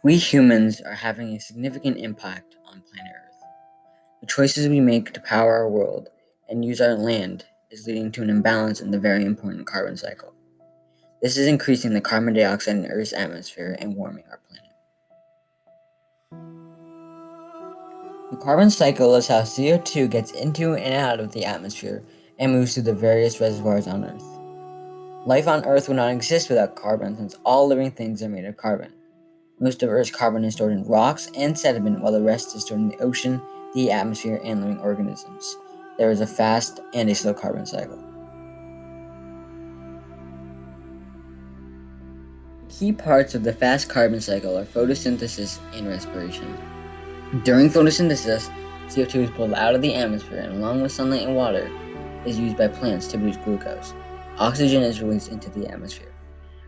We humans are having a significant impact on planet Earth. The choices we make to power our world and use our land is leading to an imbalance in the very important carbon cycle. This is increasing the carbon dioxide in Earth's atmosphere and warming our planet. The carbon cycle is how CO2 gets into and out of the atmosphere and moves through the various reservoirs on Earth. Life on Earth would not exist without carbon, since all living things are made of carbon. Most of Earth's carbon is stored in rocks and sediment, while the rest is stored in the ocean, the atmosphere, and living organisms. There is a fast and a slow carbon cycle. Key parts of the fast carbon cycle are photosynthesis and respiration. During photosynthesis, CO2 is pulled out of the atmosphere and, along with sunlight and water, is used by plants to produce glucose. Oxygen is released into the atmosphere.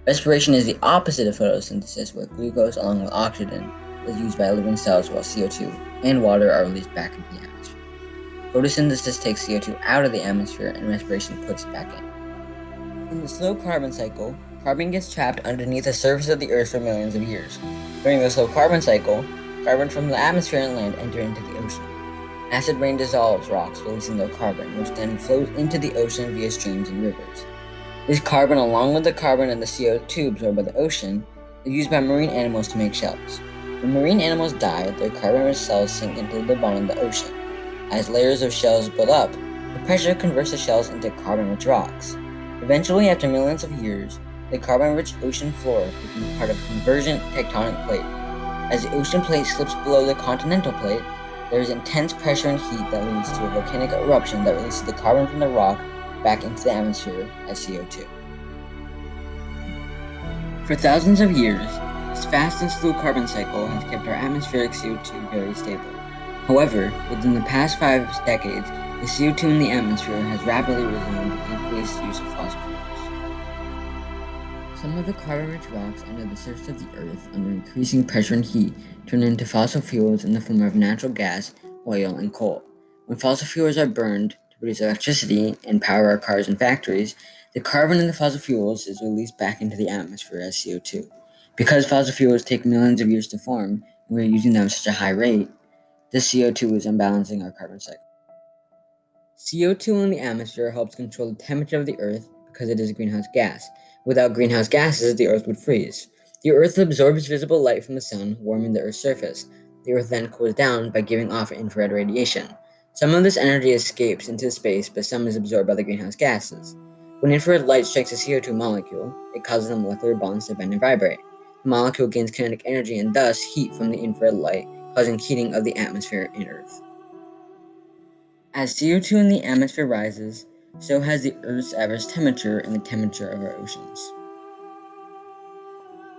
Respiration is the opposite of photosynthesis, where glucose, along with oxygen, is used by living cells, while CO2 and water are released back into the atmosphere. Photosynthesis takes CO2 out of the atmosphere, and respiration puts it back in. In the slow carbon cycle, carbon gets trapped underneath the surface of the Earth for millions of years. During the slow carbon cycle, carbon from the atmosphere and land enter into the ocean. Acid rain dissolves rocks, releasing their carbon, which then flows into the ocean via streams and rivers. This carbon, along with the carbon and the CO2 absorbed by the ocean, is used by marine animals to make shells. When marine animals die, their carbon-rich cells sink into the bottom of the ocean. As layers of shells build up, the pressure converts the shells into carbon-rich rocks. Eventually, after millions of years, the carbon-rich ocean floor becomes part of a convergent tectonic plate. As the ocean plate slips below the continental plate, there is intense pressure and heat that leads to a volcanic eruption that releases the carbon from the rock back into the atmosphere as CO2. For thousands of years, this fast and slow carbon cycle has kept our atmospheric CO2 very stable. However, within the past 5 decades, the CO2 in the atmosphere has rapidly risen with the increased use of fossil fuels. Some of the carbon-rich rocks under the surface of the Earth, under increasing pressure and heat, turn into fossil fuels in the form of natural gas, oil, and coal. When fossil fuels are burned to produce electricity and power our cars and factories, the carbon in the fossil fuels is released back into the atmosphere as CO2. Because fossil fuels take millions of years to form, and we're using them at such a high rate, this CO2 is unbalancing our carbon cycle. CO2 in the atmosphere helps control the temperature of the Earth because it is a greenhouse gas. Without greenhouse gases, the Earth would freeze. The Earth absorbs visible light from the sun, warming the Earth's surface. The Earth then cools down by giving off infrared radiation. Some of this energy escapes into space, but some is absorbed by the greenhouse gases. When infrared light strikes a CO2 molecule, it causes the molecular bonds to bend and vibrate. The molecule gains kinetic energy and thus heat from the infrared light, causing heating of the atmosphere and Earth. As CO2 in the atmosphere rises, so has the Earth's average temperature and the temperature of our oceans.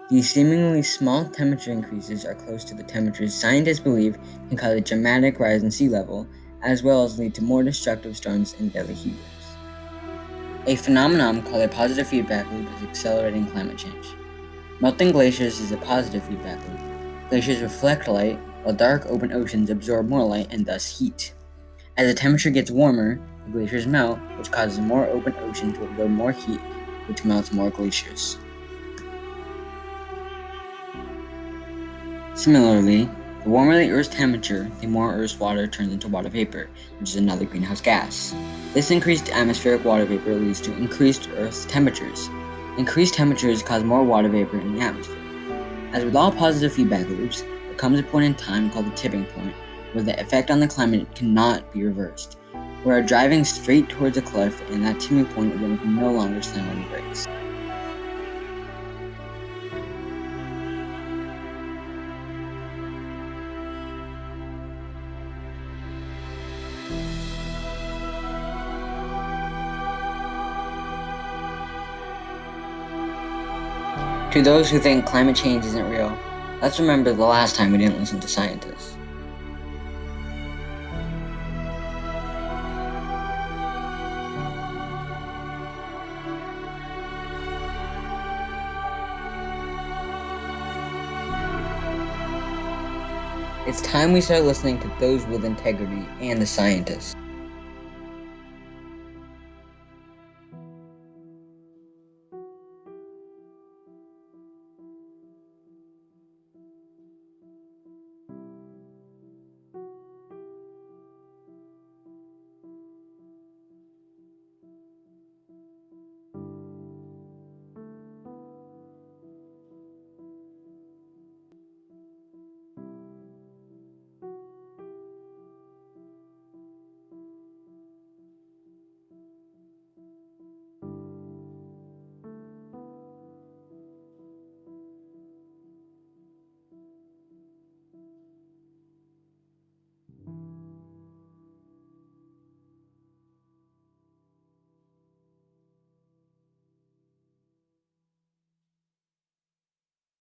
These seemingly small temperature increases are close to the temperatures scientists believe can cause a dramatic rise in sea level, as well as lead to more destructive storms and deadly heat waves. A phenomenon called a positive feedback loop is accelerating climate change. Melting glaciers is a positive feedback loop. Glaciers reflect light, while dark open oceans absorb more light and thus heat. As the temperature gets warmer, the glaciers melt, which causes more open ocean to absorb more heat, which melts more glaciers. Similarly, the warmer the Earth's temperature, the more Earth's water turns into water vapor, which is another greenhouse gas. This increased atmospheric water vapor leads to increased Earth's temperatures. Increased temperatures cause more water vapor in the atmosphere. As with all positive feedback loops, there comes a point in time called the tipping point, where the effect on the climate cannot be reversed. We are driving straight towards a cliff, and that tipping point is when we can no longer slam on the brakes. To those who think climate change isn't real, let's remember the last time we didn't listen to scientists. It's time we start listening to those with integrity and the scientists.